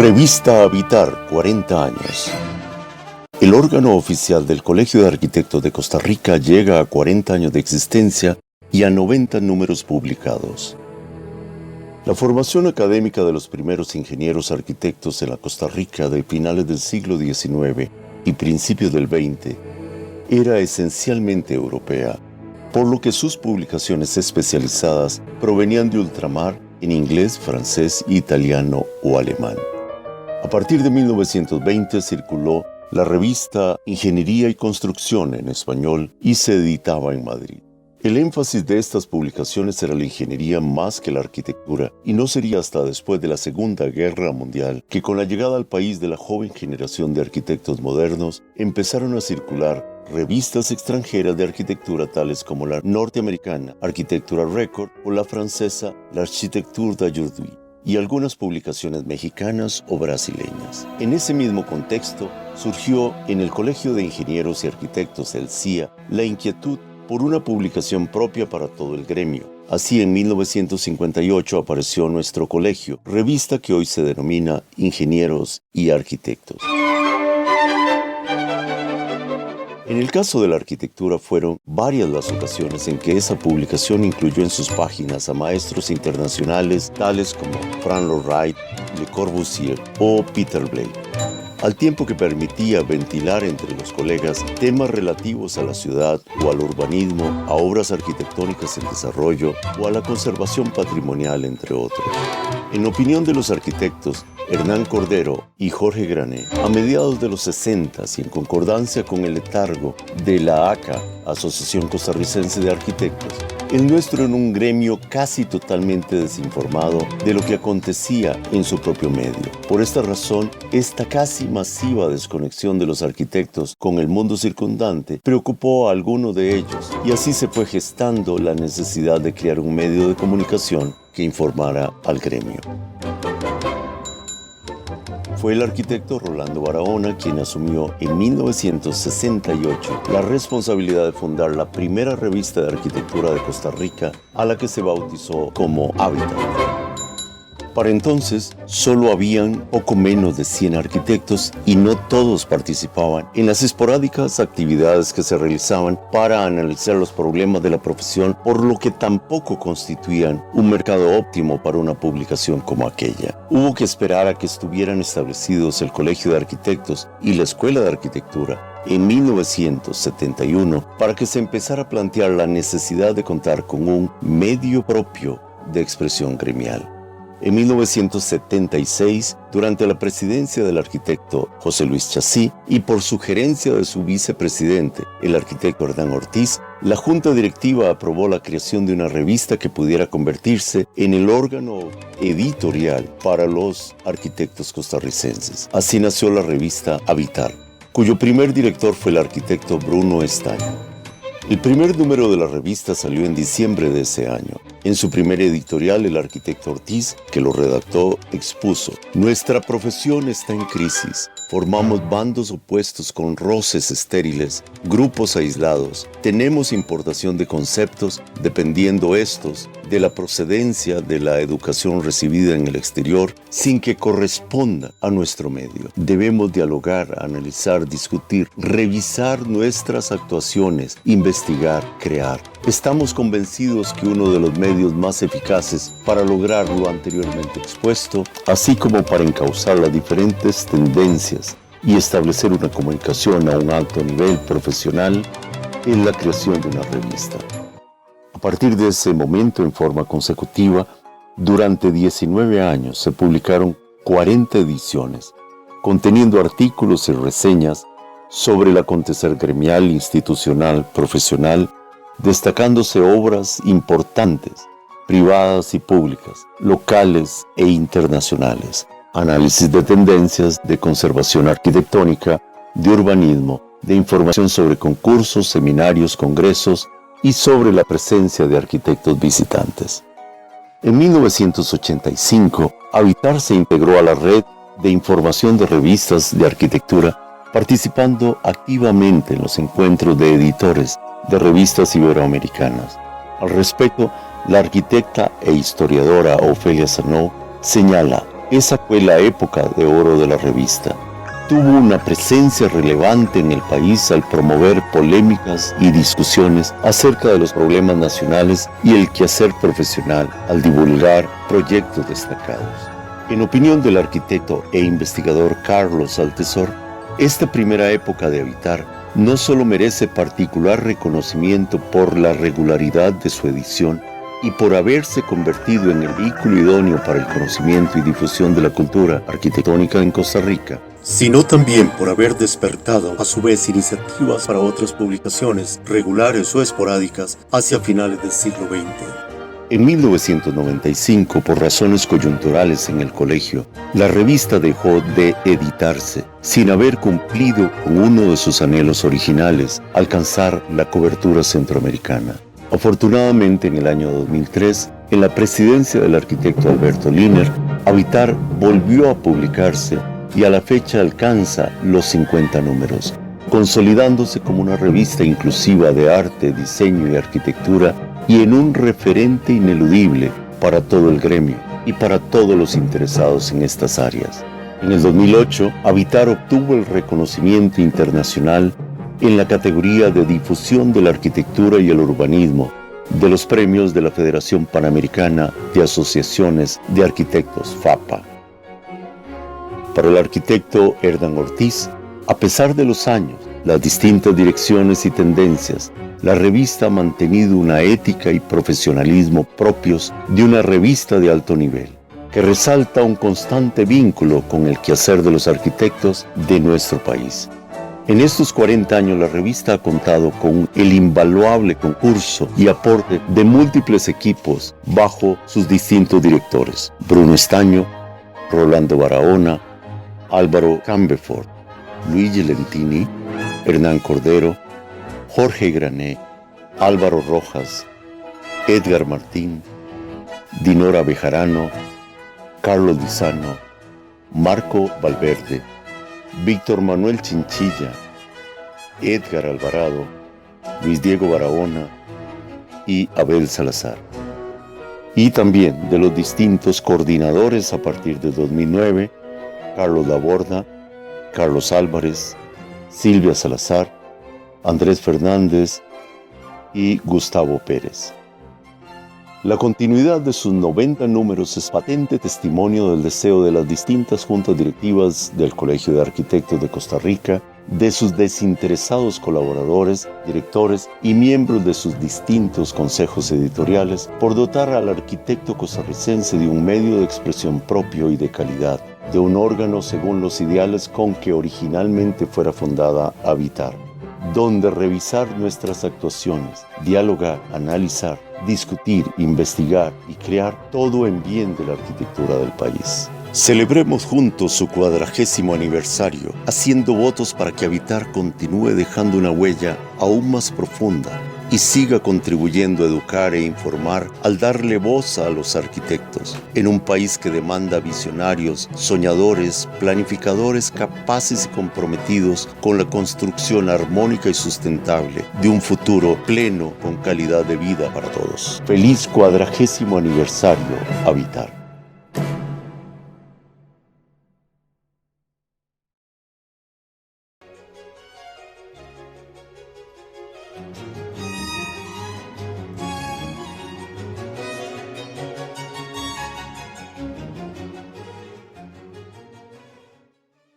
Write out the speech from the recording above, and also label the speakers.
Speaker 1: Revista Habitar, 40 años. El órgano oficial del Colegio de Arquitectos de Costa Rica llega a 40 años de existencia y a 90 números publicados. La formación académica de los primeros ingenieros arquitectos en la Costa Rica de finales del siglo XIX y principios del XX era esencialmente europea, por lo que sus publicaciones especializadas provenían de ultramar en inglés, francés, italiano o alemán. A partir de 1920 circuló la revista Ingeniería y Construcción en español y se editaba en Madrid. El énfasis de estas publicaciones era la ingeniería más que la arquitectura, y no sería hasta después de la Segunda Guerra Mundial que, con la llegada al país de la joven generación de arquitectos modernos, empezaron a circular revistas extranjeras de arquitectura tales como la norteamericana Architectural Record o la francesa l'Architecture d'aujourd'hui, y algunas publicaciones mexicanas o brasileñas. En ese mismo contexto, surgió en el Colegio de Ingenieros y Arquitectos, el CIA, la inquietud por una publicación propia para todo el gremio. Así, en 1958 apareció Nuestro Colegio, revista que hoy se denomina Ingenieros y Arquitectos. En el caso de la arquitectura fueron varias las ocasiones en que esa publicación incluyó en sus páginas a maestros internacionales tales como Frank Lloyd Wright, Le Corbusier o Peter Blake, al tiempo que permitía ventilar entre los colegas temas relativos a la ciudad o al urbanismo, a obras arquitectónicas en desarrollo o a la conservación patrimonial, entre otros. En opinión de los arquitectos Hernán Cordero y Jorge Grané, a mediados de los 60 y en concordancia con el letargo de la ACA, Asociación Costarricense de Arquitectos, el nuestro era un gremio casi totalmente desinformado de lo que acontecía en su propio medio. Por esta razón, esta casi masiva desconexión de los arquitectos con el mundo circundante preocupó a algunos de ellos, y así se fue gestando la necesidad de crear un medio de comunicación que informara al gremio. Fue el arquitecto Rolando Barahona quien asumió en 1968 la responsabilidad de fundar la primera revista de arquitectura de Costa Rica, a la que se bautizó como Habitar. Para entonces, solo habían poco menos de 100 arquitectos y no todos participaban en las esporádicas actividades que se realizaban para analizar los problemas de la profesión, por lo que tampoco constituían un mercado óptimo para una publicación como aquella. Hubo que esperar a que estuvieran establecidos el Colegio de Arquitectos y la Escuela de Arquitectura en 1971 para que se empezara a plantear la necesidad de contar con un medio propio de expresión gremial. En 1976, durante la presidencia del arquitecto José Luis Chassí y por sugerencia de su vicepresidente, el arquitecto Hernán Ortiz, la Junta Directiva aprobó la creación de una revista que pudiera convertirse en el órgano editorial para los arquitectos costarricenses. Así nació la revista Habitar, cuyo primer director fue el arquitecto Bruno Estaño. El primer número de la revista salió en diciembre de ese año. En su primer editorial, el arquitecto Ortiz, que lo redactó, expuso: "Nuestra profesión está en crisis. Formamos bandos opuestos con roces estériles, grupos aislados. Tenemos importación de conceptos, dependiendo estos de la procedencia de la educación recibida en el exterior, sin que corresponda a nuestro medio. Debemos dialogar, analizar, discutir, revisar nuestras actuaciones, investigar, crear. Estamos convencidos que uno de los medios más eficaces para lograr lo anteriormente expuesto, así como para encauzar las diferentes tendencias y establecer una comunicación a un alto nivel profesional, es la creación de una revista". A partir de ese momento, en forma consecutiva, durante 19 años se publicaron 40 ediciones, conteniendo artículos y reseñas sobre el acontecer gremial, institucional, profesional, destacándose obras importantes, privadas y públicas, locales e internacionales, análisis de tendencias, de conservación arquitectónica, de urbanismo, de información sobre concursos, seminarios, congresos y sobre la presencia de arquitectos visitantes. En 1985, Habitar se integró a la red de información de revistas de arquitectura, participando activamente en los encuentros de editores de revistas iberoamericanas. Al respecto, la arquitecta e historiadora Ofelia Sanó señala: Esa fue la época de oro de la revista. Tuvo una presencia relevante en el país al promover polémicas y discusiones acerca de los problemas nacionales y el quehacer profesional, al divulgar proyectos destacados. En opinión del arquitecto e investigador Carlos Altezor, esta primera época de Habitar no solo merece particular reconocimiento por la regularidad de su edición y por haberse convertido en el vehículo idóneo para el conocimiento y difusión de la cultura arquitectónica en Costa Rica, sino también por haber despertado a su vez iniciativas para otras publicaciones regulares o esporádicas hacia finales del siglo XX. En 1995, por razones coyunturales en el colegio, la revista dejó de editarse, sin haber cumplido con uno de sus anhelos originales, alcanzar la cobertura centroamericana. Afortunadamente, en el año 2003, en la presidencia del arquitecto Alberto Liner, Habitar volvió a publicarse y a la fecha alcanza los 50 números, consolidándose como una revista inclusiva de arte, diseño y arquitectura y en un referente ineludible para todo el gremio y para todos los interesados en estas áreas. En el 2008, Habitar obtuvo el reconocimiento internacional en la categoría de difusión de la arquitectura y el urbanismo de los premios de la Federación Panamericana de Asociaciones de Arquitectos, FAPA. Para el arquitecto Hernán Ortiz, a pesar de los años, las distintas direcciones y tendencias, la revista ha mantenido una ética y profesionalismo propios de una revista de alto nivel, que resalta un constante vínculo con el quehacer de los arquitectos de nuestro país. En estos 40 años, la revista ha contado con el invaluable concurso y aporte de múltiples equipos bajo sus distintos directores: Bruno Estaño, Rolando Barahona, Álvaro Cambefort, Luigi Lentini, Hernán Cordero, Jorge Grané, Álvaro Rojas, Edgar Martín, Dinora Bejarano, Carlos Lizano, Marco Valverde, Víctor Manuel Chinchilla, Edgar Alvarado, Luis Diego Barahona y Abel Salazar. Y también de los distintos coordinadores a partir de 2009, Carlos Laborda, Carlos Álvarez, Silvia Salazar, Andrés Fernández y Gustavo Pérez. La continuidad de sus 90 números es patente testimonio del deseo de las distintas juntas directivas del Colegio de Arquitectos de Costa Rica, de sus desinteresados colaboradores, directores y miembros de sus distintos consejos editoriales por dotar al arquitecto costarricense de un medio de expresión propio y de calidad, de un órgano según los ideales con que originalmente fuera fundada Habitar, donde revisar nuestras actuaciones, dialogar, analizar, discutir, investigar y crear todo en bien de la arquitectura del país. Celebremos juntos su 40º aniversario, haciendo votos para que Habitar continúe dejando una huella aún más profunda y siga contribuyendo a educar e informar al darle voz a los arquitectos en un país que demanda visionarios, soñadores, planificadores capaces y comprometidos con la construcción armónica y sustentable de un futuro pleno con calidad de vida para todos. Feliz 40º aniversario, Habitar.